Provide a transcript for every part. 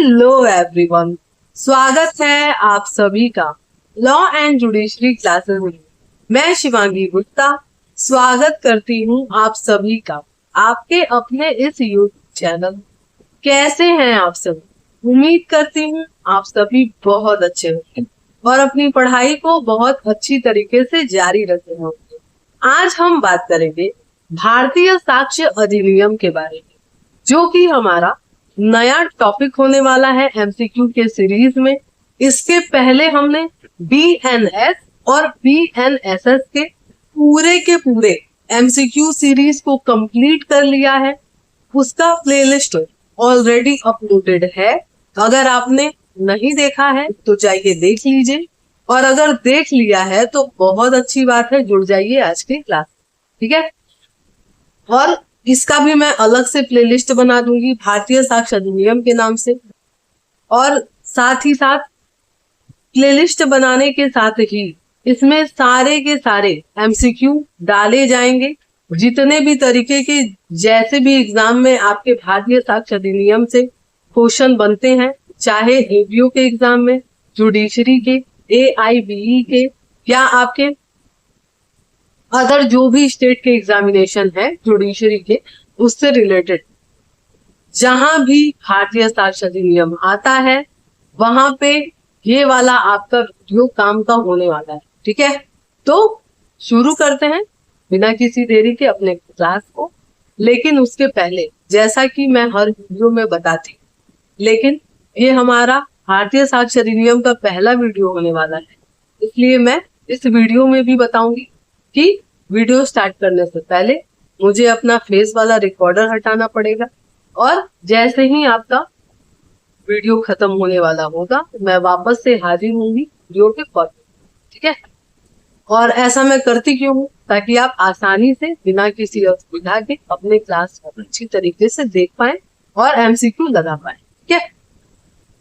Hello everyone, स्वागत है आप सभी का लॉ एंड जुडिशरी क्लासेस में। मैं शिवांगी गुप्ता स्वागत करती हूँ आप सभी का आपके अपने इस यूट्यूब चैनल। कैसे हैं आप सभी? उम्मीद करती हूँ आप सभी बहुत अच्छे होंगे और अपनी पढ़ाई को बहुत अच्छी तरीके से जारी रखे होंगे। आज हम बात करेंगे भारतीय साक्ष्य अधिनियम के बारे में, जो कि हमारा नया टॉपिक होने वाला है एमसीक्यू के सीरीज में। इसके पहले हमने बीएनएस और बीएनएसएस के पूरे एमसीक्यू सीरीज को कंप्लीट कर लिया है। उसका प्लेलिस्ट ऑलरेडी अपलोडेड है। अगर आपने नहीं देखा है तो जाइए देख लीजिए, और अगर देख लिया है तो बहुत अच्छी बात है, जुड़ जाइए आज की क्लास, ठीक है। और इसका भी मैं अलग से प्लेलिस्ट बना दूंगी भारतीय साक्ष्य अधिनियम के नाम से। और साथ ही साथ प्लेलिस्ट बनाने के साथ ही इसमें सारे के सारे एमसीक्यू डाले जाएंगे, जितने भी तरीके के जैसे भी एग्जाम में आपके भारतीय साक्ष्य अधिनियम से क्वेश्चन बनते हैं, चाहे एबीओ के एग्जाम में, जुडिशरी के, एआईबीई के, या आपके अदर जो भी स्टेट के एग्जामिनेशन है जुडिशरी के, उससे रिलेटेड जहां भी भारतीय साक्ष्य अधिनियम आता है वहां पे ये वाला आपका वीडियो काम का होने वाला है, ठीक है। तो शुरू करते हैं बिना किसी देरी के अपने क्लास को। लेकिन उसके पहले, जैसा कि मैं हर वीडियो में बताती, लेकिन ये हमारा भारतीय साक्ष्य अधिनियम का पहला वीडियो होने वाला है, इसलिए मैं इस वीडियो में भी बताऊंगी कि वीडियो स्टार्ट करने से पहले मुझे अपना फेस वाला रिकॉर्डर हटाना पड़ेगा, और जैसे ही आपका वीडियो खत्म होने वाला होगा मैं वापस से हाजिर होंगी वीडियो के पर, ठीक है। और ऐसा मैं करती क्यों हूँ? ताकि आप आसानी से बिना किसी असुविधा के अपने क्लास को अच्छी तरीके से देख पाए और एमसीक्यू लगा पाए, ठीक है।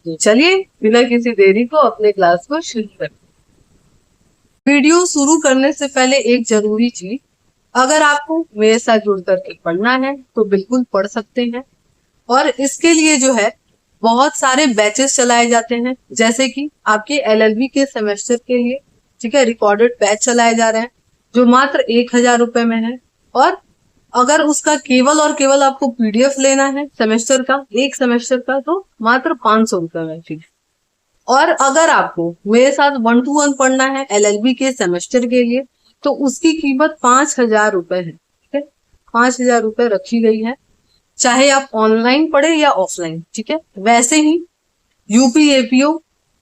तो चलिए बिना किसी देरी को अपने क्लास को शुरू करते। वीडियो शुरू करने से पहले एक जरूरी चीज, अगर आपको मेरे साथ जुड़ करके पढ़ना है तो बिल्कुल पढ़ सकते हैं। और इसके लिए जो है बहुत सारे बैचेस चलाए जाते हैं, जैसे कि आपके एलएलबी के सेमेस्टर के लिए, ठीक है, रिकॉर्डेड बैच चलाए जा रहे हैं जो मात्र 1000 रुपए में है। और अगर उसका केवल और केवल आपको पीडीएफ लेना है सेमेस्टर का, एक सेमेस्टर का, तो मात्र 500 रुपए में फीस। और अगर आपको मेरे साथ 1 to 1 पढ़ना है एलएलबी के सेमेस्टर के लिए, तो उसकी कीमत 5000 रुपए है, ठीक है। 5000 रुपए रखी गई है, चाहे आप ऑनलाइन पढ़े या ऑफलाइन, ठीक है। वैसे ही यूपी एपीओ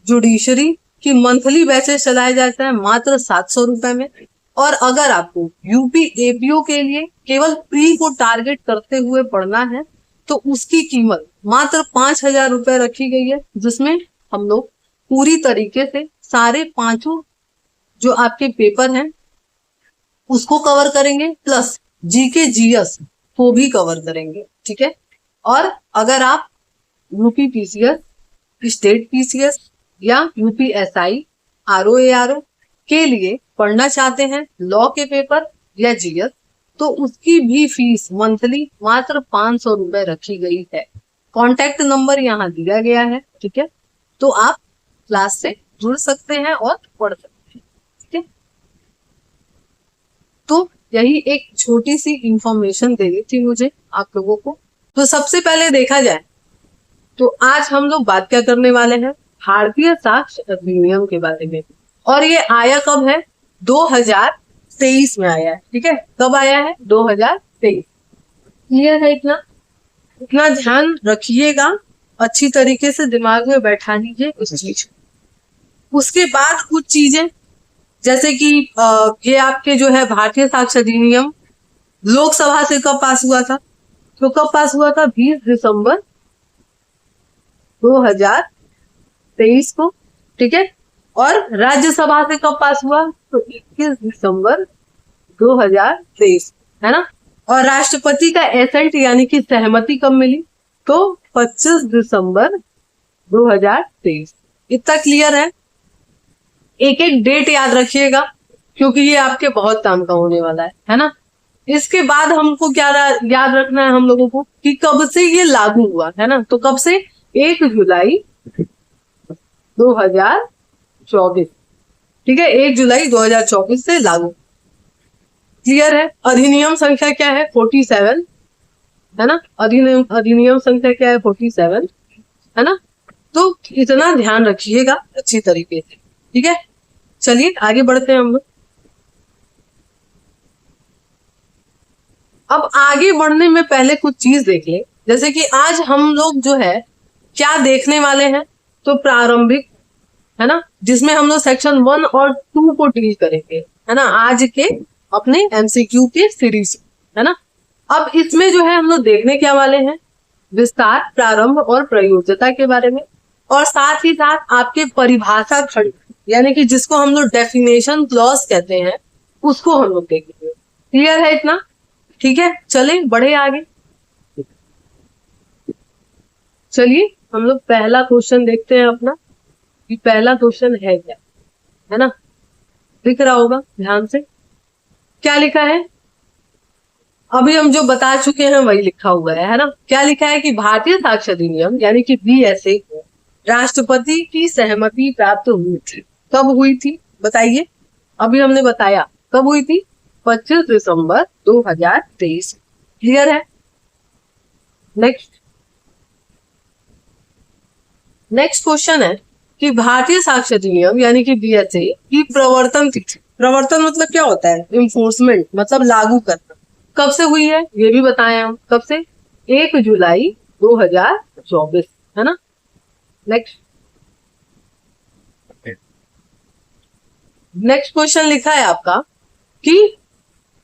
जुडिशरी की मंथली बैचेस चलाए जाते हैं मात्र 700 रुपए में। और अगर आपको यूपी एपीओ के लिए केवल प्री को टारगेट करते हुए पढ़ना है तो उसकी कीमत मात्र 5000 रुपए रखी गई है, जिसमें हम लोग पूरी तरीके से सारे 5 जो आपके पेपर हैं उसको कवर करेंगे, प्लस जीके जीएस को भी कवर करेंगे, ठीक है। और अगर आप यूपी पीसीएस, स्टेट पीसीएस या यूपी एसआई, आरओ के लिए पढ़ना चाहते हैं लॉ के पेपर या जीएस, तो उसकी भी फीस मंथली मात्र 500 रुपए रखी गई है। कॉन्टैक्ट नंबर यहाँ दिया गया है, ठीक है। तो आप क्लास से जुड़ सकते हैं और पढ़ सकते हैं, ठीक है। तो यही एक छोटी सी इंफॉर्मेशन देनी थी मुझे आप लोगों को। तो सबसे पहले देखा जाए तो आज हम लोग बात क्या करने वाले हैं, भारतीय साक्ष्य अधिनियम के बारे में। और ये आया कब है? 2023 में आया है, ठीक है। कब आया है? 2023। क्लियर है? इतना ध्यान रखिएगा, अच्छी तरीके से दिमाग में बैठा लीजिए इस चीज। उसके बाद कुछ चीजें, जैसे कि ये आपके जो है भारतीय साक्ष्य अधिनियम लोकसभा से कब पास हुआ था? तो कब पास हुआ था? 20 दिसंबर 2023 को, ठीक है। और राज्यसभा से कब पास हुआ? तो 21 दिसंबर 2023, है ना। और राष्ट्रपति का एसेंट यानी कि सहमति कब मिली? तो 25 दिसंबर 2023। इतना क्लियर है? एक एक डेट याद रखिएगा क्योंकि ये आपके बहुत काम का होने वाला है ना। इसके बाद हमको क्या याद रखना है हम लोगों को कि कब से ये लागू हुआ, है ना। तो कब से? 1 जुलाई 2024, ठीक है, 1 जुलाई 2024 से लागू। क्लियर है? अधिनियम संख्या क्या है? 47, है ना। अधिनियम संख्या क्या है? 47, है ना। तो इतना ध्यान रखिएगा अच्छी तरीके से, ठीक है। चलिए आगे बढ़ते हैं हम लोग। अब आगे बढ़ने में पहले कुछ चीज देख ले, जैसे कि आज हम लोग जो है क्या देखने वाले हैं, तो प्रारंभिक, है ना, जिसमें हम लोग सेक्शन 1 और 2 को डील करेंगे, है ना, आज के अपने एमसीक्यू के सीरीज, है ना। अब इसमें जो है हम लोग देखने क्या वाले हैं, विस्तार, प्रारंभ और प्रयोज्यता के बारे में, और साथ ही साथ आपके परिभाषा खंड, यानी कि जिसको हम लोग डेफिनेशन क्लॉज कहते हैं, उसको हम लोग देखेंगे। क्लियर है इतना? ठीक है, चलिए बढ़े आगे। चलिए हम लोग पहला क्वेश्चन देखते हैं अपना, कि पहला क्वेश्चन है क्या, है ना। दिख रहा होगा ध्यान से, क्या लिखा है? अभी हम जो बता चुके हैं वही लिखा हुआ है ना। क्या लिखा है कि भारतीय साक्ष्य अधिनियम यानी कि बीएसए को राष्ट्रपति की सहमति प्राप्त हुई थी। कब हुई थी बताइए? अभी हमने बताया कब हुई थी, 25 दिसंबर 2023। क्लियर है? नेक्स्ट क्वेश्चन है कि भारतीय साक्ष्य अधिनियम यानी कि बीएसए की प्रवर्तन तिथि, प्रवर्तन मतलब क्या होता है? इन्फोर्समेंट, मतलब लागू करना, कब से हुई है ये भी बताया हम। कब से? 1 जुलाई 2024, है ना। नेक्स्ट क्वेश्चन लिखा है आपका कि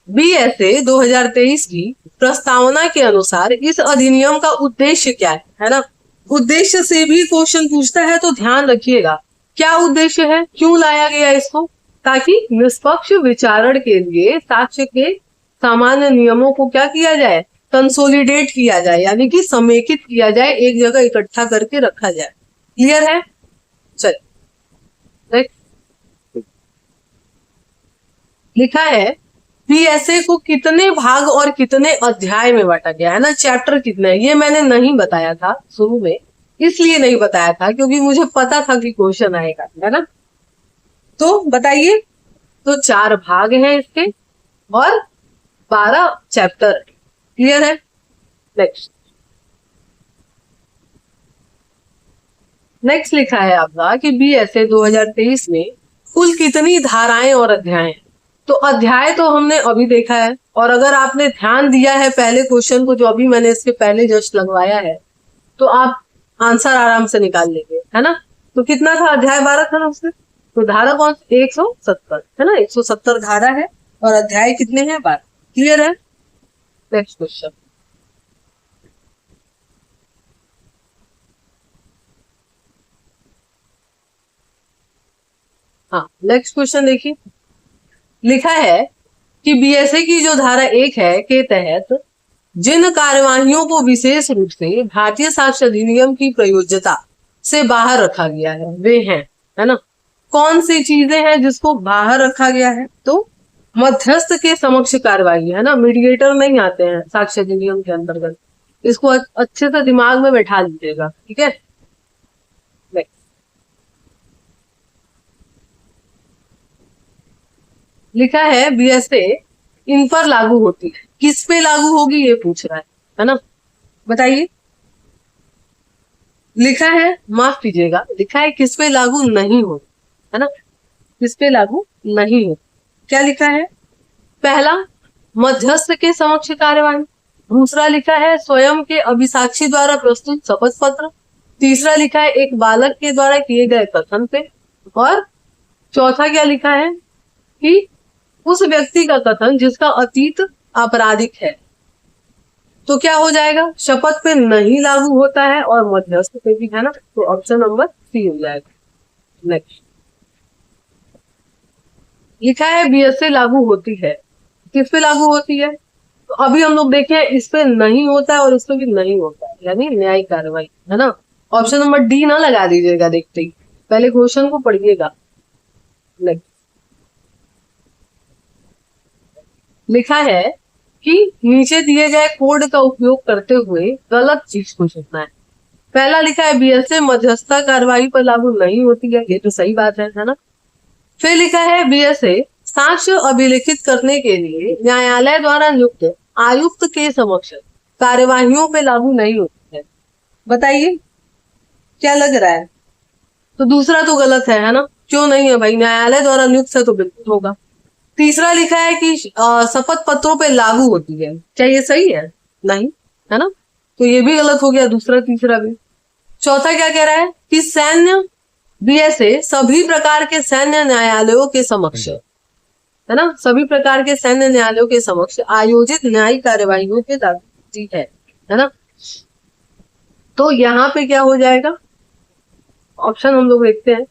बीएसए 2023 की प्रस्तावना के अनुसार इस अधिनियम का उद्देश्य क्या है ना। उद्देश्य से भी क्वेश्चन पूछता है, तो ध्यान रखिएगा क्या उद्देश्य है, क्यों लाया गया इसको, ताकि निष्पक्ष विचारण के लिए साक्ष्य के सामान्य नियमों को क्या किया जाए, कंसोलिडेट किया जाए, यानी कि समेकित किया जाए, एक जगह इकट्ठा करके रखा जाए। क्लियर है? चलिए लिखा है बीएसए को कितने भाग और कितने अध्याय में बांटा गया है ना, चैप्टर कितने हैं, ये मैंने नहीं बताया था शुरू में, इसलिए नहीं बताया था क्योंकि मुझे पता था कि क्वेश्चन आएगा, है ना। तो बताइए, तो 4 भाग हैं इसके और 12 चैप्टर। क्लियर है? नेक्स्ट लिखा है आपका कि बीएसए 2023 में कुल कितनी धाराएं और अध्याय हैं। तो अध्याय तो हमने अभी देखा है, और अगर आपने ध्यान दिया है पहले क्वेश्चन को जो अभी मैंने इसके पहले जस्ट लगवाया है, तो आप आंसर आराम से निकाल लेंगे, है ना। तो कितना था? अध्याय 12 था ना उसमें, तो धारा कौन सी? 170, है ना, 170 धारा है और अध्याय कितने हैं? 12। क्लियर है? Next question. हाँ, नेक्स्ट क्वेश्चन देखिए, लिखा है कि बीएसए की जो धारा 1 है के तहत जिन कार्यवाहियों को विशेष रूप से भारतीय साक्ष्य अधिनियम की प्रयोज्यता से बाहर रखा गया है वे हैं, है ना। कौन सी चीजें हैं जिसको बाहर रखा गया है? तो मध्यस्थ के समक्ष कार्यवाही, है ना, मीडिएटर नहीं आते हैं साक्ष्य अधिनियम के अंतर्गत, इसको अच्छे से दिमाग में बैठा लीजिएगा, ठीक है। लिखा है बीएसए इन पर लागू होती है, किस पे लागू होगी ये पूछ रहा है ना। बताइए। लिखा है, माफ कीजिएगा, लिखा है किस पे लागू नहीं हो, है ना, किस पे लागू नहीं हो। क्या लिखा है? पहला, मध्यस्थ के समक्ष कार्यवाही। दूसरा लिखा है स्वयं के अभिसाक्षी द्वारा प्रस्तुत शपथ पत्र। तीसरा लिखा है एक बालक के द्वारा किए गए कथन पे। और चौथा क्या लिखा है कि उस व्यक्ति का कथन जिसका अतीत आपराधिक है। तो क्या हो जाएगा? शपथ पे नहीं लागू होता है और मध्यस्थ पे भी, है ना। तो ऑप्शन नंबर सी हो जाएगा। नेक्स्ट लिखा है बीएसए लागू होती है, किस पे लागू होती है? तो अभी हम लोग देखे इस पे नहीं होता है और इस पे भी नहीं होता है, यानी न्यायिक कार्रवाई, है ना। ऑप्शन नंबर डी ना लगा दीजिएगा देखते ही, पहले क्वेश्चन को पढ़िएगा। नेक्स्ट लिखा है कि नीचे दिए गए कोड का उपयोग करते हुए गलत चीज को चुनना है। पहला लिखा है बीएसए मध्यस्थता कार्यवाही पर लागू नहीं होती है, ये तो सही बात है ना। फिर लिखा है बीएसए साक्ष्य अभिलेखित करने के लिए न्यायालय द्वारा नियुक्त आयुक्त के समक्ष कार्यवाहियों पे लागू नहीं होती है। बताइए क्या लग रहा है? तो दूसरा तो गलत है ना, क्यों नहीं है भाई, न्यायालय द्वारा नियुक्त से तो बिल्कुल होगा। तीसरा लिखा है कि शपथ पत्रों पे लागू होती है, क्या ये सही है? नहीं, है ना, तो ये भी गलत हो गया, दूसरा तीसरा भी। चौथा क्या कह रहा है कि सैन्य बीएसए सभी प्रकार के सैन्य न्यायालयों के समक्ष, है ना, सभी प्रकार के सैन्य न्यायालयों के समक्ष आयोजित न्यायिक कार्यवाहियों के लागू है ना। तो यहाँ पे क्या हो जाएगा, ऑप्शन हम लोग देखते हैं।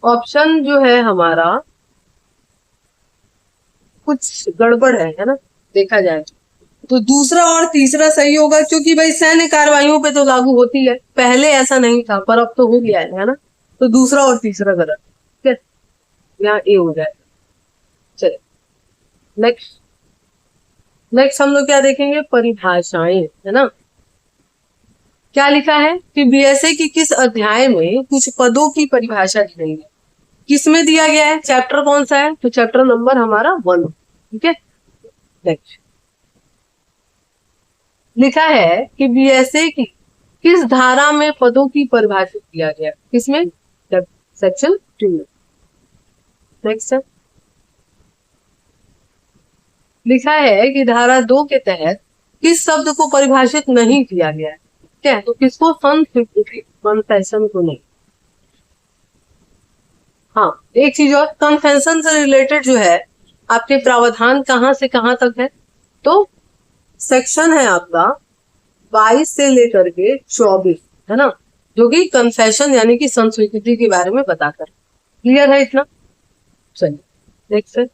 ऑप्शन जो है हमारा कुछ गड़बड़ है ना, देखा जाए तो दूसरा और तीसरा सही होगा, क्योंकि भाई सैन्य कार्रवाइयों पे तो लागू होती है, पहले ऐसा नहीं था पर अब तो हो गया है ना। तो दूसरा और तीसरा गलत, ठीक है, यहाँ ए हो जाएगा। चलिए नेक्स्ट हम लोग क्या देखेंगे, परिभाषाएं, है ना। क्या लिखा है कि बीएसए की किस अध्याय में कुछ पदों की परिभाषा दी गई है, किसमें दिया गया है, चैप्टर कौन सा है, तो चैप्टर नंबर हमारा 1, ठीक है। नेक्स्ट लिखा है कि बीएसए की किस धारा में पदों की परिभाषित किया गया, किसमें, सेक्शन 2 में। नेक्स्ट है लिखा है कि धारा 2 के तहत किस शब्द को परिभाषित नहीं किया गया है, क्या, तो किसको, कन्फेशन को नहीं। हाँ, एक चीज और, कन्फेशन से रिलेटेड जो है आपके प्रावधान कहाँ से कहाँ तक है, तो सेक्शन है आपका 22 से लेकर के 24, है ना, जो कि कन्फेशन यानी कि संस्वीकृति के बारे में बताकर। क्लियर है इतना? चलिए नेक्स्ट है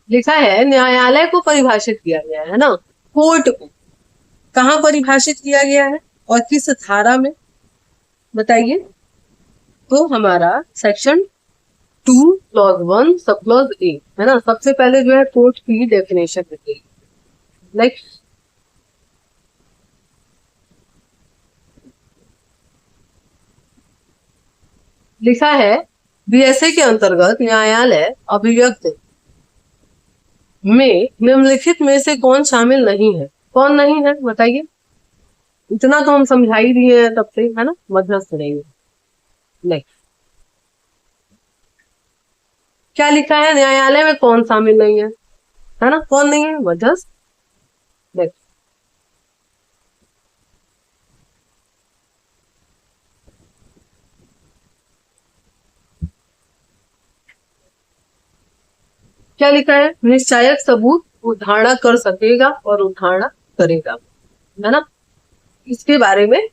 लिखा है न्यायालय को परिभाषित किया गया है ना, कोर्ट को कहाँ परिभाषित किया गया है और किस धारा में, बताइए। तो हमारा section 2 clause 1 sub clause A, है ना, सबसे पहले जो है कोर्ट की डेफिनेशन दी। नेक्स्ट लिखा है बीएसए के अंतर्गत न्यायालय अभिव्यक्त में निम्नलिखित में से कौन शामिल नहीं है, कौन नहीं है बताइए। इतना तो हम समझा ही दिए हैं तब से, है ना, मध्यस्थ नहीं है। नेक्स्ट क्या लिखा है, न्यायालय में कौन शामिल नहीं है ना, कौन नहीं है, मध्यस्थ। नेक्स्ट क्या लिखा है, निश्चायक सबूत उद्धारणा कर सकेगा और उद्धारणा करेगा, है ना। इसके बारे में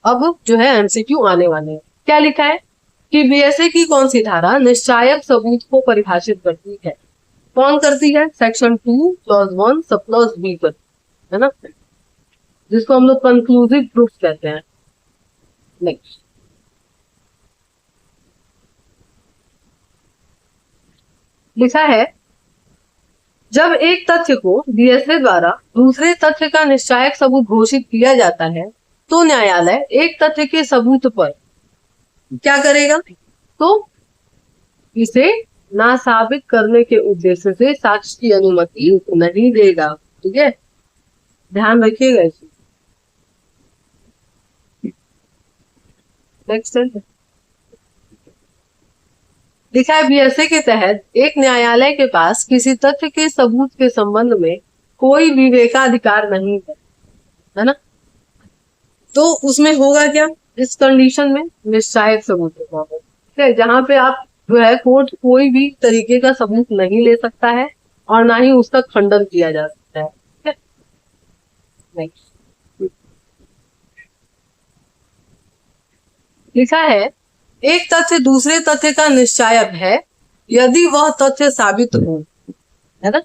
अब जो है एमसीक्यू आने वाले हैं। क्या लिखा है कि बीएसए की कौन सी धारा निश्चायक सबूत को परिभाषित करती है, कौन करती है, section 2 clause 1 sub clause B पर, है ना, जिसको हम लोग कंक्लूसिव प्रूफ कहते हैं। नेक्स्ट लिखा है जब एक तथ्य को बीएसए द्वारा दूसरे तथ्य का निश्चायक सबूत घोषित किया जाता है तो न्यायालय एक तथ्य के सबूत पर क्या करेगा, तो इसे ना साबित करने के उद्देश्य से साक्ष्य की अनुमति नहीं देगा, ठीक है, ध्यान रखिएगा इसे। नेक्स्ट लिखा है बीएसए के तहत एक न्यायालय के पास किसी तथ्य के सबूत के संबंध में कोई विवेकाधिकार नहीं है ना, तो उसमें होगा क्या, इस कंडीशन में निश्चायक सबूत होगा, ठीक है, जहां पे आप जो है कोर्ट कोई भी तरीके का सबूत नहीं ले सकता है और ना ही उसका खंडन किया जा सकता है, ठीक है। नेक्स्ट लिखा है एक तथ्य दूसरे तथ्य का निश्चायक है यदि वह तथ्य साबित हो, है ना,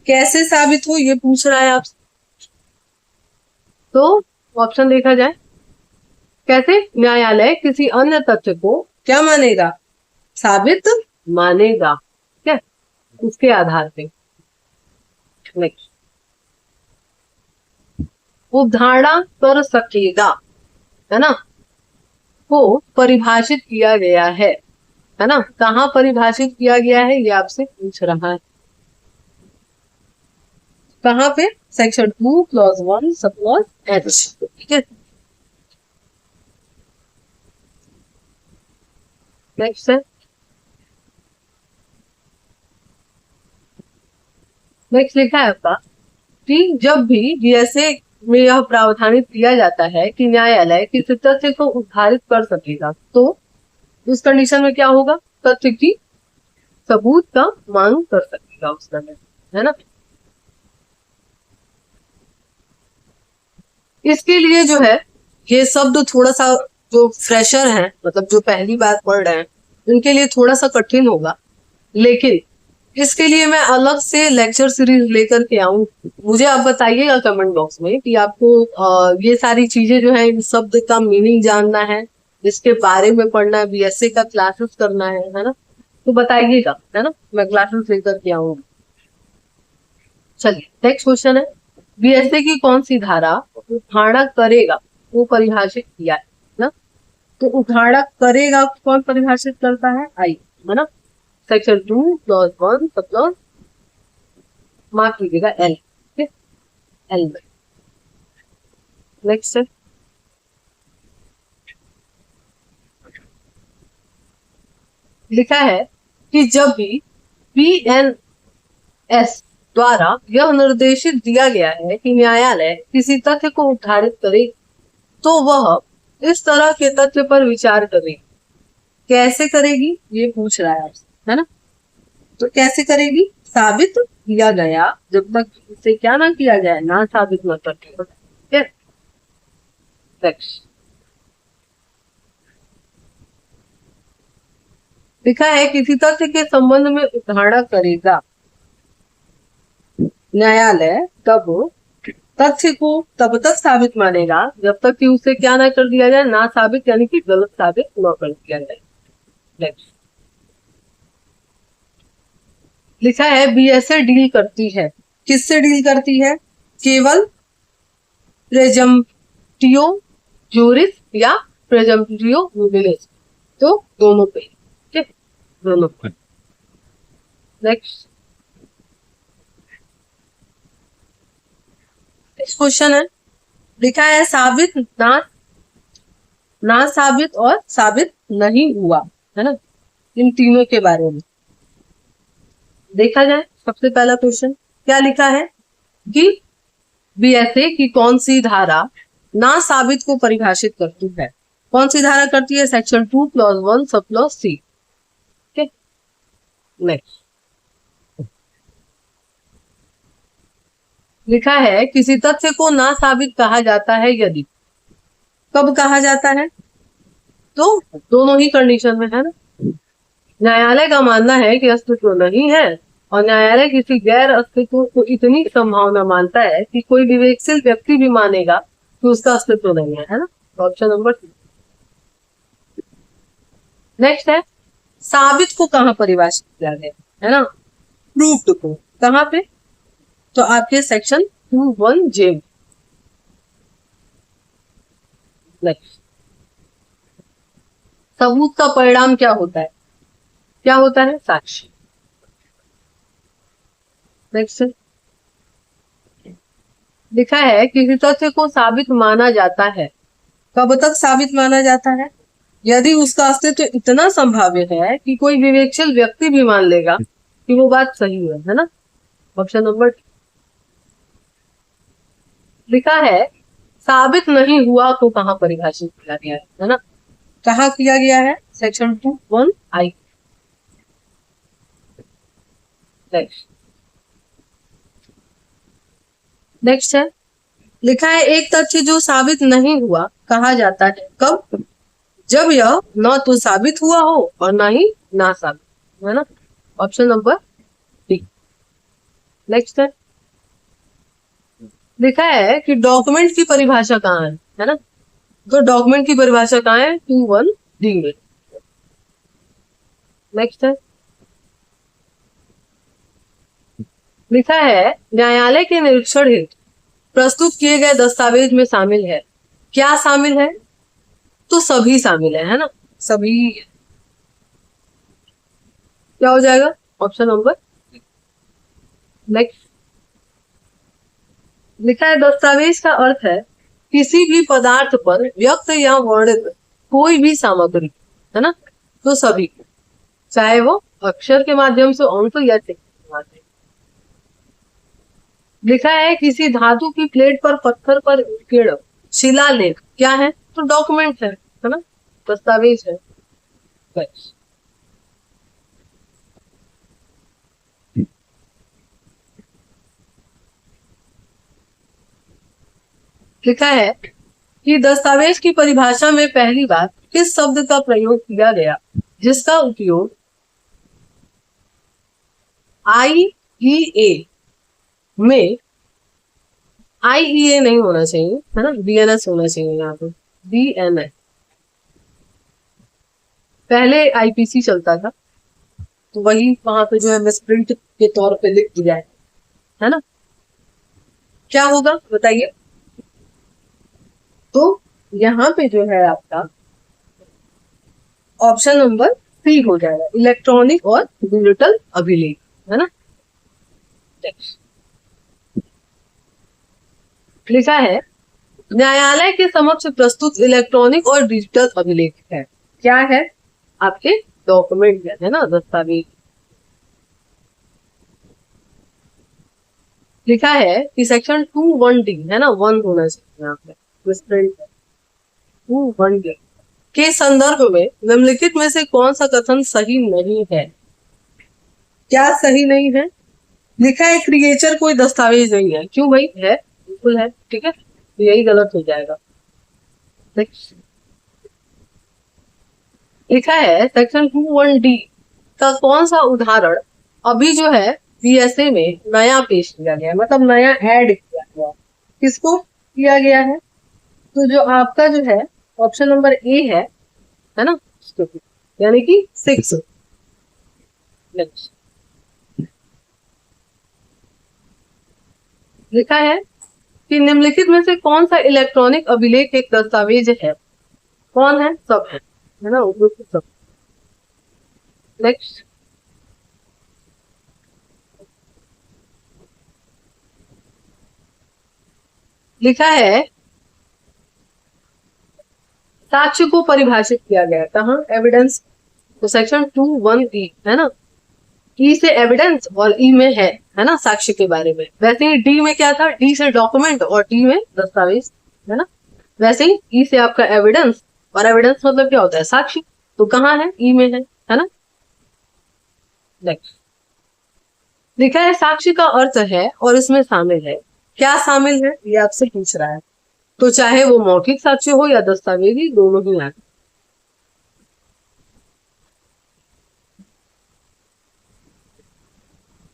कैसे साबित हो ये पूछ रहा है आपसे, तो ऑप्शन देखा जाए, कैसे, न्यायालय किसी अन्य तथ्य को क्या मानेगा, साबित मानेगा, ठीक है। उसके आधार पे। नेक्स्ट, उपधारणा कर सकेगा, है ना, को परिभाषित किया गया है ना। कहाँ परिभाषित किया गया है ये आपसे पूछ रहा है। कहाँ पे? Section 2 clause 1 sub clause H. ठीक है, नेक्स्ट है, नेक्स्ट लिखा है आपका कि जब भी जैसे में यह प्रावधानित किया जाता है कि न्यायालय किसी तथ्य को उद्धारित कर सकेगा, तो उस कंडीशन में क्या होगा? तथ्य की सबूत का मांग कर सकेगा उस समय, है ना। इसके लिए जो है ये शब्द थोड़ा सा जो फ्रेशर हैं, मतलब जो पहली बार पढ़ रहे हैं, उनके लिए थोड़ा सा कठिन होगा, लेकिन इसके लिए मैं अलग से लेक्चर सीरीज लेकर के आऊं। मुझे आप बताइएगा कमेंट बॉक्स में कि आपको ये सारी चीजें जो है, इन शब्द का मीनिंग जानना है, इसके बारे में पढ़ना है, बीएसए का क्लासेस करना है ना, तो बताइएगा, है ना, मैं क्लासेस लेकर के आऊंगी। चलिए नेक्स्ट क्वेश्चन है, बीएसए की कौन सी धारा उद्धारणा करेगा वो परिभाषित किया है ना। तो उद्धारणा करेगा कौन परिभाषित करता है? आई, है ना। Section 2 clause 1 sub clause, mark कीजिएगा एल। एल में नेक्स्ट है, लिखा है कि जब भी बीएनएस द्वारा यह निर्देशित दिया गया है कि न्यायालय किसी तथ्य को उद्धारित करे, तो वह इस तरह के तथ्य पर विचार करेगी। कैसे करेगी ये पूछ रहा है आपसे, है ना। तो कैसे करेगी? साबित किया गया, जब तक इसे क्या ना किया जाए, ना साबित न करके। नेक्स्ट लिखा है किसी तथ्य के संबंध में उद्धारणा करेगा न्यायालय, तब तथ्य को तब तक साबित मानेगा जब तक कि उसे क्या ना कर दिया जाए, ना साबित, यानी कि गलत साबित न कर दिया जाए। नेक्स्ट लिखा है बीएसए डील करती है, किससे डील करती है? केवल प्रेजम्पटिव ज्यूरिस या प्रेजम्पटिव न्यूबिलिस, तो दोनों पे, ठीक, दोनों पे। नेक्स्ट क्वेश्चन है, लिखा है साबित ना साबित और साबित नहीं हुआ, है ना, इन तीनों के बारे में देखा जाए। सबसे पहला क्वेश्चन क्या लिखा है कि बीएसए की कौन सी धारा ना साबित को परिभाषित करती है? कौन सी धारा करती है? Section 2 clause 1 sub clause C. ठीक, नेक्स्ट लिखा है किसी तथ्य को ना साबित कहा जाता है यदि, कब कहा जाता है? तो दोनों ही कंडीशन में, है ना। न्यायालय का मानना है कि अस्तित्व नहीं है, और न्यायालय किसी गैर अस्तित्व को इतनी संभावना मानता है कि कोई विवेकशील व्यक्ति भी मानेगा कि उसका अस्तित्व नहीं है ना। Option number 3। नेक्स्ट है, साबित को कहाँ परिभाषित किया गया है ना, प्रूव्ड को कहाँ पे? तो आपके सेक्शन 2(1)(j। नेक्स्ट, सबूत का परिणाम क्या होता है? क्या होता है? साक्ष्य। नेक्स्ट लिखा है किसी तथ्य को साबित माना जाता है, कब तक साबित माना जाता है? यदि उसका अस्तित्व इतना संभाव्य है कि कोई विवेकशील व्यक्ति भी मान लेगा कि वो बात सही है ना। ऑप्शन नंबर लिखा है साबित नहीं हुआ तो कहाँ परिभाषित किया गया है ना, कहाँ किया गया है? Section 2(1)(i। नेक्स्ट है, लिखा है एक तथ्य जो साबित नहीं हुआ कहा जाता है कब? जब यह न तो साबित हुआ हो और ना ही ना साबित, है ना। Option number D. नेक्स्ट है, लिखा है कि डॉक्यूमेंट की परिभाषा कहाँ है ना। तो डॉक्यूमेंट की परिभाषा कहाँ है? 2(1)(d) में। नेक्स्ट है, लिखा है न्यायालय के निरीक्षण हेतु प्रस्तुत किए गए दस्तावेज में शामिल है। क्या शामिल है? तो सभी शामिल है ना, सभी। क्या हो जाएगा? Option number next. लिखा है दस्तावेज का अर्थ है किसी भी पदार्थ पर व्यक्त या वर्णित कोई भी सामग्री, है ना, तो सभी, चाहे वो अक्षर के माध्यम से, अंक या चिन्ह के माध्यम। लिखा है किसी धातु की प्लेट पर पत्थर पर उत्कीर्ण शिलालेख क्या है? तो डॉक्यूमेंट है ना, दस्तावेज है। बस। लिखा है कि दस्तावेज की परिभाषा में पहली बार किस शब्द का प्रयोग किया गया जिसका उपयोग IEA में, IEA नहीं होना चाहिए, है ना, DNS होना चाहिए यहाँ पे, DNS। पहले IPC चलता था, तो वही वहां पे जो है मिसप्रिंट के तौर पे लिख दिया है ना। क्या होगा बताइए? तो यहाँ पे जो है आपका ऑप्शन नंबर सी हो जाएगा, इलेक्ट्रॉनिक और डिजिटल अभिलेख, है ना। लिखा है न्यायालय के समक्ष प्रस्तुत इलेक्ट्रॉनिक और डिजिटल अभिलेख है। क्या है? आपके डॉक्यूमेंट है ना, दस्तावेज। लिखा है कि सेक्शन 2(1)D है ना, 1 होना चाहिए यहाँ पे, 2(1)D के संदर्भ में निम्नलिखित में से कौन सा कथन सही नहीं है? क्या सही नहीं है? लिखा है क्रिएचर कोई दस्तावेज नहीं है। क्यों भाई? है, बिल्कुल है, ठीक है, तो यही गलत हो जाएगा। लिखा है सेक्शन 2(1)D का कौन सा उदाहरण अभी जो है BSA में नया पेश किया गया है, मतलब नया ऐड किया गया है। किसको किया गया है? तो जो आपका जो है ऑप्शन नंबर ए है ना, यानी कि 6। लिखा है कि निम्नलिखित में से कौन सा इलेक्ट्रॉनिक अभिलेख एक दस्तावेज है? कौन है? सब है ना, सब। नेक्स्ट। लिखा है साक्ष्य को परिभाषित किया गया कहाँ? एविडेंस। तो सेक्शन 2(1)E है ना, ई से एविडेंस और ई में है ना, साक्ष्य के बारे में। वैसे ही डी में क्या था? डी से डॉक्यूमेंट और डी में दस्तावेज, है ना। वैसे ही ई से आपका एविडेंस, और एविडेंस मतलब क्या होता है? साक्ष्य। तो कहाँ है? ई में है ना। नेक्स्ट। लिखा है साक्ष्य का अर्थ है और इसमें शामिल है। क्या शामिल है ये आपसे पूछ रहा है, तो चाहे वो मौखिक साक्ष्य हो या दस्तावेजी, दोनों ही आए।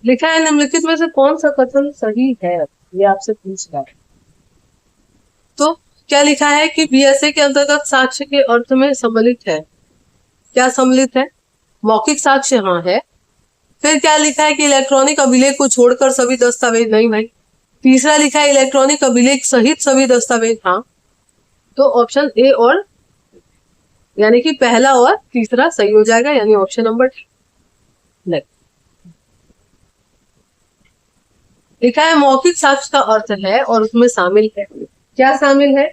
लिखा है निम्नलिखित में से कौन सा कथन सही है, ये आपसे पूछ रहा है। तो क्या लिखा है कि BSA के अंतर्गत साक्ष्य के अर्थ में सम्मिलित है। क्या सम्मिलित है? मौखिक साक्ष्य हाँ है। फिर क्या लिखा है कि इलेक्ट्रॉनिक अभिलेख को छोड़कर सभी दस्तावेज नहीं भाई। तीसरा लिखा है इलेक्ट्रॉनिक अभिलेख सहित सभी दस्तावेज हाँ। तो ऑप्शन ए और, यानी कि पहला और तीसरा सही हो जाएगा, यानी ऑप्शन नंबर नेक्स्ट। लिखा है मौखिक साक्ष्य का अर्थ है और उसमें शामिल है। क्या शामिल है?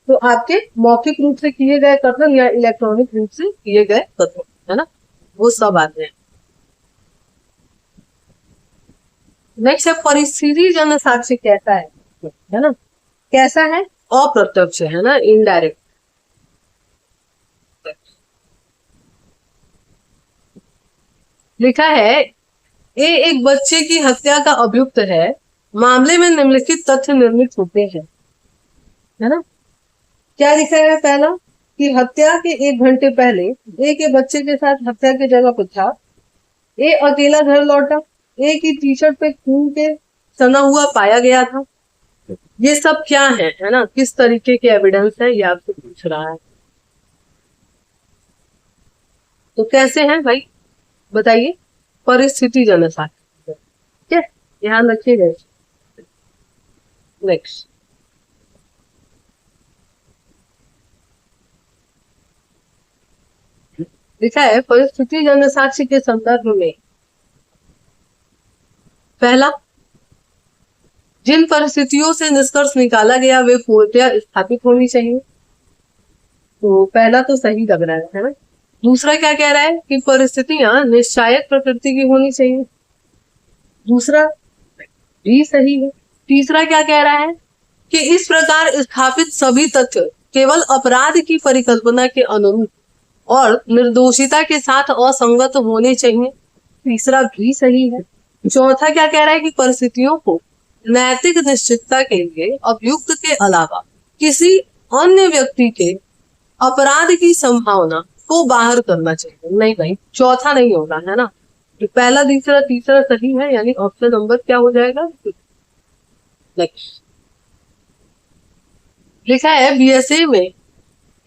तो आपके मौखिक रूप से किए गए कथन या इलेक्ट्रॉनिक रूप से किए गए कथन, है ना, वो सब आते हैं। नेक्स्ट है परिस्थिति जन साक्ष्य कैसा है ना, कैसा है? अप्रत्यक्ष है ना, इनडायरेक्ट। लिखा है ए एक बच्चे की हत्या का अभियुक्त है, मामले में निम्नलिखित तथ्य निर्मित होते हैं, है ना। क्या लिखा है? पहला कि हत्या के 1 घंटे पहले ए के बच्चे के साथ हत्या की जगह पर था। ए अकेला घर लौटा। ए की टी शर्ट पे खून के सना हुआ पाया गया था। ये सब क्या है ना, किस तरीके के एविडेंस है, ये आपसे पूछ रहा है। तो कैसे हैं भाई बताइए? परिस्थिति जनसाक्ष्य, ठीक है। ध्यान रखिएगा। नेक्स्ट लिखा है परिस्थिति जन्य साक्ष्य के संदर्भ में पहला, जिन परिस्थितियों से निष्कर्ष निकाला गया वे पूर्णतया स्थापित होनी चाहिए। तो पहला तो सही लग रहा है ना। दूसरा क्या कह रहा है कि परिस्थितियां निश्चायक प्रकृति की होनी चाहिए। दूसरा भी सही है। तीसरा क्या कह रहा है कि इस प्रकार स्थापित सभी तथ्य केवल अपराध की परिकल्पना के अनुरूप और निर्दोषिता के साथ असंगत होने चाहिए। तीसरा भी सही है। चौथा क्या कह रहा है कि परिस्थितियों को नैतिक निश्चितता के लिए अभियुक्त के अलावा किसी अन्य व्यक्ति के अपराध की संभावना को बाहर करना चाहिए। नहीं भाई, चौथा नहीं होगा, है ना। तो पहला दूसरा तीसरा सही है, यानी ऑप्शन नंबर क्या हो जाएगा। नेक्स्ट लिखा है बीएसए में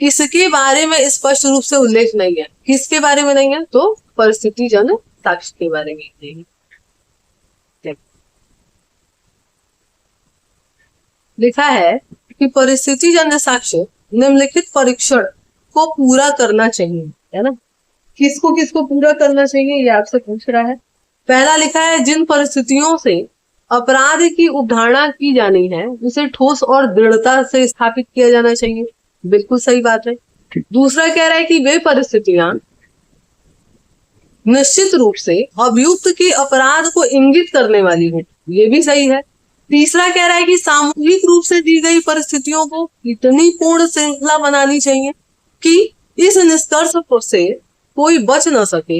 इसके बारे में स्पष्ट रूप से उल्लेख नहीं है। किसके बारे में नहीं है, तो परिस्थिति जन साक्ष्य के बारे में नहीं है। लिखा है कि परिस्थिति जन्य साक्ष्य निम्नलिखित परीक्षण को पूरा करना चाहिए, है ना। किसको किसको पूरा करना चाहिए ये आपसे पूछ रहा है। पहला लिखा है जिन परिस्थितियों से अपराध की उद्धारणा की जानी है उसे ठोस और दृढ़ता से स्थापित किया जाना चाहिए। बिल्कुल सही बात है। दूसरा कह रहा है कि वे परिस्थितियां निश्चित रूप से अभियुक्त के अपराध को इंगित करने वाली हो। ये भी सही है। तीसरा कह रहा है कि सामूहिक रूप से दी गई परिस्थितियों को इतनी पूर्ण श्रृंखला बनानी चाहिए कि इस निष्कर्ष से कोई बच न सके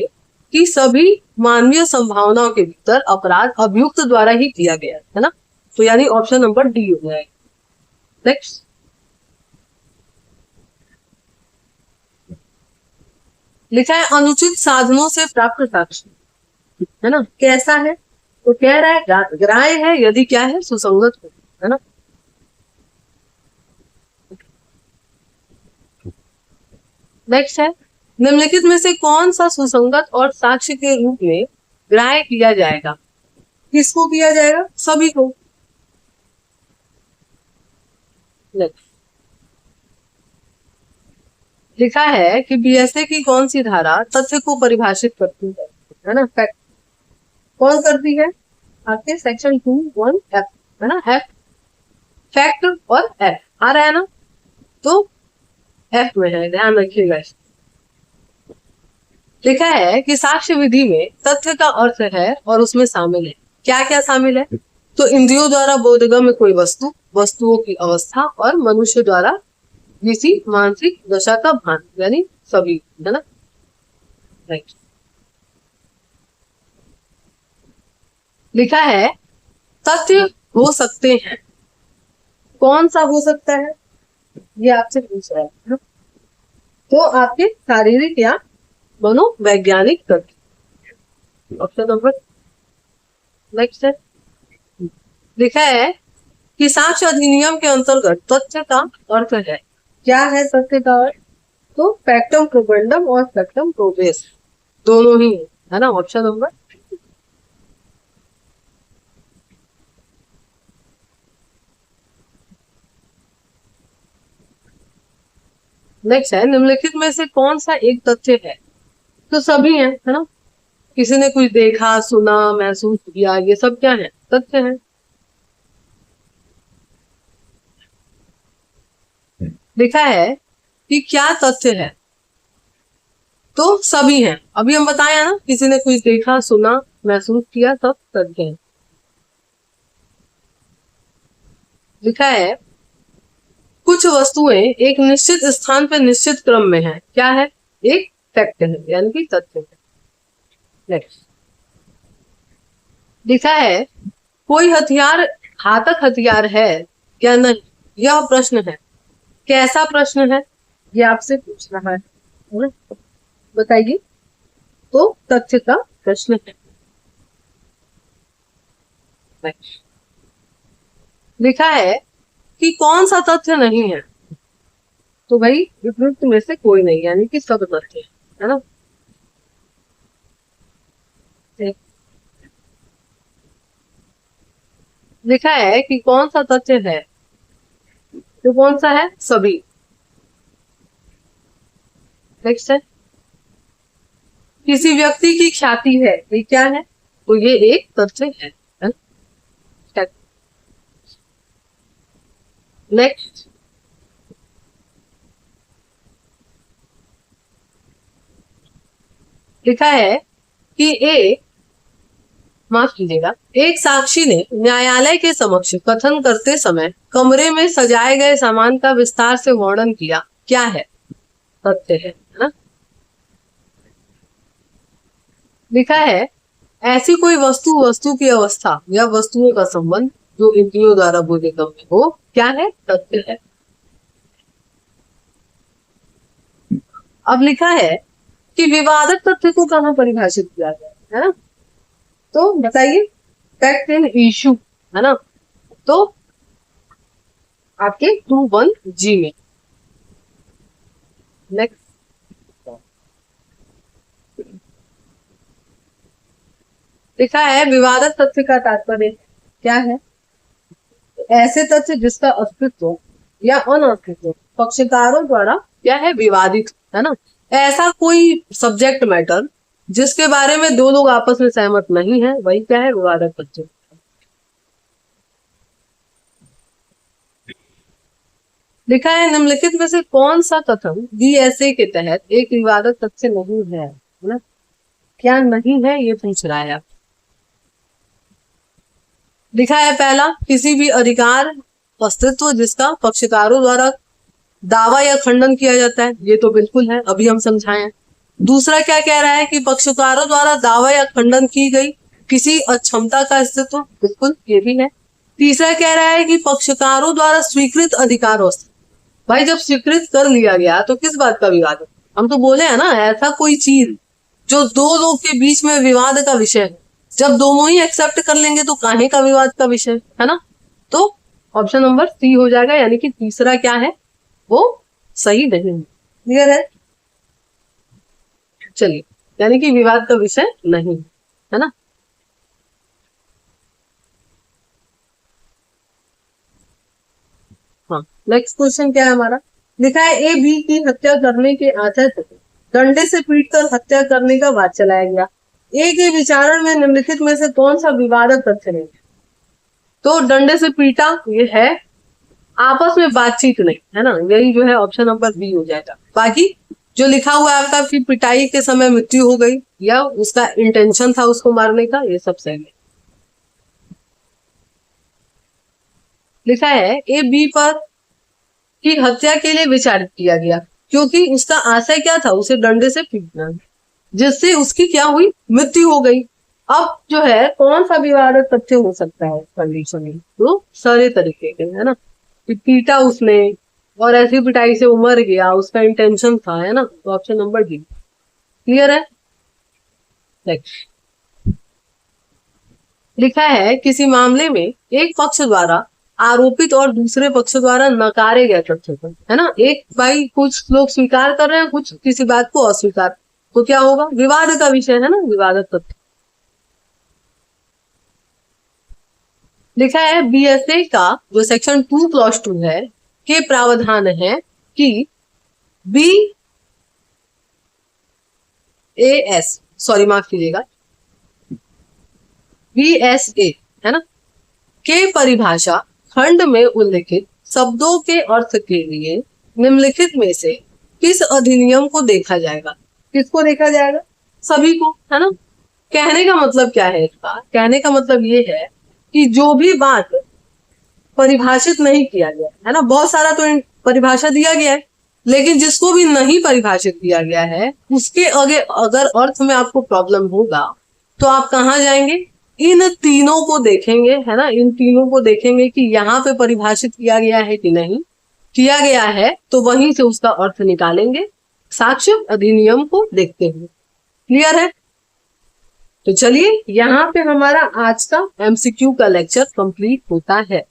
कि सभी मानवीय संभावनाओं के भीतर अपराध अभियुक्त द्वारा ही किया गया है ना। तो यानी ऑप्शन नंबर डी हो जाएगा। नेक्स्ट लिखा है अनुचित साधनों से प्राप्त साक्ष्य, है ना, कैसा है। तो कह रहा है ग्राह्य है यदि क्या है, सुसंगत हो, है ना। नेक्स्ट है निम्नलिखित में से कौन सा सुसंगत और साक्ष्य के रूप में ग्राह्य किया जाएगा। किसको किया जाएगा, सभी को। नेक्स्ट लिखा है कि बीएसए की कौन सी धारा तथ्य को परिभाषित करती है ना। फैक्ट कौन करती है, आपके सेक्शन 2(1)(f), है ना। एफ फैक्ट और एफ आ रहा है ना, तो एफ में है, ध्यान रखिएगा। लिखा है कि साक्ष्य विधि में तथ्य का अर्थ है और उसमें शामिल है क्या क्या शामिल है, तो इंद्रियों द्वारा बोधगम्य कोई वस्तु, वस्तुओं की अवस्था और मनुष्य द्वारा किसी मानसिक दशा का भान, यानी सभी, है ना। राइट लिखा है तथ्य हो सकते हैं, कौन सा हो सकता है ये आपसे पूछ रहा है। तो आपके शारीरिक या मनोवैज्ञानिक तथ्य। ऑप्शन नंबर नेक्स्ट है लिखा है कि साक्ष्य अधिनियम के अंतर्गत तथ्य का अर्थ है, क्या है तथ्य का अर्थ, तो फैक्टम प्रोबेंडम और फैक्टम प्रोबेस दोनों ही है ना। ऑप्शन नंबर नेक्स्ट है निम्नलिखित में से कौन सा एक तथ्य है, तो सभी हैं, है ना। किसी ने कुछ देखा, सुना, महसूस किया, ये सब क्या है, तथ्य है। लिखा है कि क्या तथ्य है, तो सभी हैं। अभी हम बताया ना, किसी ने कुछ देखा, सुना, महसूस किया, सब तथ्य है। लिखा है कुछ वस्तुएं एक निश्चित स्थान पर निश्चित क्रम में है, क्या है, एक फैक्ट है, यानी कि तथ्य है। नेक्स्ट लिखा है कोई हथियार घातक हथियार है या नहीं, यह प्रश्न है। कैसा प्रश्न है, ये आपसे पूछ रहा है ना? बताइए। तो तथ्य का प्रश्न है। नेक्स्ट लिखा है कि कौन सा तथ्य नहीं है, तो भाई विपरीत में से कोई नहीं, यानी कि सब तथ्य है ना। लिखा है कि कौन सा तथ्य है, तो कौन सा है, सभी। नेक्स्ट है, किसी व्यक्ति की ख्याति है, ये क्या है, तो ये एक तथ्य है। नेक्स्ट, लिखा है कि एक, माफ कीजिएगा, एक साक्षी ने न्यायालय के समक्ष कथन करते समय कमरे में सजाए गए सामान का विस्तार से वर्णन किया, क्या है, सत्य है ना। लिखा है ऐसी कोई वस्तु, वस्तु की अवस्था या वस्तुओं का संबंध जो इंद्रियों द्वारा बोधगम्य हो, क्या है, सत्य है। अब लिखा है कि विवादक तथ्य को कहाँ परिभाषित किया गया है ना, तो बताइए, फैक्ट इन इशू, है ना, तो आपके 21G में। नेक्स्ट, लिखा है विवादक तथ्य का तात्पर्य क्या है, ऐसे तथ्य जिसका अस्तित्व या अनअस्तित्व पक्षकारों द्वारा क्या है, विवादित, है ना। ऐसा कोई सब्जेक्ट मैटर जिसके बारे में दो लोग आपस में सहमत नहीं है, वही क्या है, विवादक तथ्य। लिखा है निम्नलिखित में से कौन सा कथन DSA के तहत एक विवादक तथ्य नहीं है ना, क्या नहीं है, ये पूछ रहा है आप। लिखा है पहला, किसी भी अधिकार अस्तित्व जिसका पक्षकारों द्वारा दावा या खंडन किया जाता है, ये तो बिल्कुल है, अभी हम समझाएं। दूसरा क्या कह रहा है कि पक्षकारों द्वारा दावा या खंडन की गई किसी अक्षमता का अस्तित्व, बिल्कुल ये भी है। तीसरा कह रहा है कि पक्षकारों द्वारा स्वीकृत अधिकार अस्तित्व, भाई जब स्वीकृत कर लिया गया तो किस बात का विवाद है, हम तो बोले है ना, ऐसा कोई चीज जो दो लोग के बीच में विवाद का विषय है, जब दोनों ही एक्सेप्ट कर लेंगे तो काहे का विवाद का विषय है ना। तो ऑप्शन नंबर सी हो जाएगा, यानी कि तीसरा क्या है, वो सही नहीं है। क्लियर है, चलिए, यानी कि विवाद का विषय नहीं है ना। हाँ, नेक्स्ट क्वेश्चन क्या है हमारा, लिखा है ए बी की हत्या करने के आधार पर डंडे से पीटकर हत्या करने का वाद चलाया गया, ए के विचारण में निम्नलिखित में से कौन सा विवादक तथ्य नहीं, तो डंडे से पीटा ये है, आपस में बातचीत नहीं, है ना, यही जो है ऑप्शन नंबर बी हो जाएगा। बाकी जो लिखा हुआ है आपका कि पिटाई के समय मृत्यु हो गई या उसका इंटेंशन था उसको मारने का, ये सब सही है। लिखा है ए बी पर की हत्या के लिए विचारित किया गया क्योंकि उसका आशय क्या था, उसे डंडे से पीटना, जिससे उसकी क्या हुई, मृत्यु हो गई। अब जो है कौन सा विवादक तथ्य हो सकता है कंडीशन में, तो सारे तरीके के, है ना, कि पीटा उसने और ऐसी पिटाई से उमर गया, उसका इंटेंशन था, है ना, तो ऑप्शन नंबर डी। क्लियर है। नेक्स्ट, लिखा है किसी मामले में एक पक्ष द्वारा आरोपित और दूसरे पक्ष द्वारा नकारे गए तथ्य को, है ना, एक भाई कुछ लोग स्वीकार कर रहे हैं, कुछ किसी बात को अस्वीकार, तो क्या होगा, विवाद का विषय है ना, विवादक तथ्य। लिखा है BSA का जो सेक्शन 2 क्लॉज 2 है के प्रावधान है कि BAS, सॉरी माफ कीजिएगा, BSA, है ना, के परिभाषा खंड में उल्लिखित शब्दों के अर्थ के लिए निम्नलिखित में से किस अधिनियम को देखा जाएगा, किसको देखा जाएगा, सभी को, है ना। कहने का मतलब क्या है इसका, कहने का मतलब ये है कि जो भी बात परिभाषित नहीं किया गया है ना, बहुत सारा तो परिभाषा दिया गया है, लेकिन जिसको भी नहीं परिभाषित किया गया है उसके आगे अगर अर्थ में आपको प्रॉब्लम होगा तो आप कहाँ जाएंगे, इन तीनों को देखेंगे, है ना, इन तीनों को देखेंगे कि यहाँ पे परिभाषित किया गया है कि नहीं किया गया है, तो वहीं से उसका अर्थ निकालेंगे साक्ष्य अधिनियम को देखते हुए। क्लियर है। तो चलिए यहाँ पे हमारा आज का MCQ का लेक्चर कंप्लीट होता है।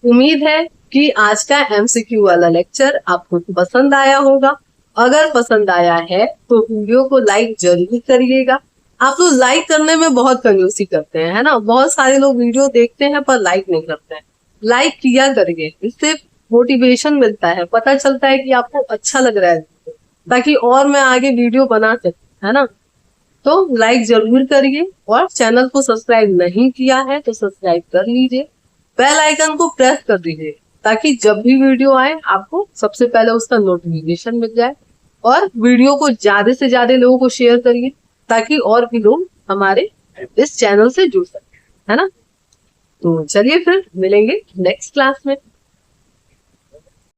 उम्मीद है कि आज का MCQ वाला लेक्चर आपको पसंद आया होगा। अगर पसंद आया है तो वीडियो को लाइक जरूर करिएगा आप लोग लाइक करने में बहुत कंजूसी करते हैं, है ना। बहुत सारे लोग वीडियो देखते हैं पर लाइक नहीं करते हैं। लाइक किया करिए, इससे मोटिवेशन मिलता है, पता चलता है कि आपको अच्छा लग रहा है, ताकि और मैं आगे वीडियो बना सकूं, है ना। तो लाइक जरूर करिए, और चैनल को सब्सक्राइब नहीं किया है तो सब्सक्राइब कर लीजिए, बेल आइकन को प्रेस कर दीजिए, ताकि जब भी वीडियो आए आपको सबसे पहले उसका नोटिफिकेशन मिल जाए। और वीडियो को ज्यादा से ज्यादा लोगों को शेयर करिए, ताकि और भी लोग हमारे इस चैनल से जुड़ सके, है ना। तो चलिए फिर मिलेंगे नेक्स्ट क्लास में।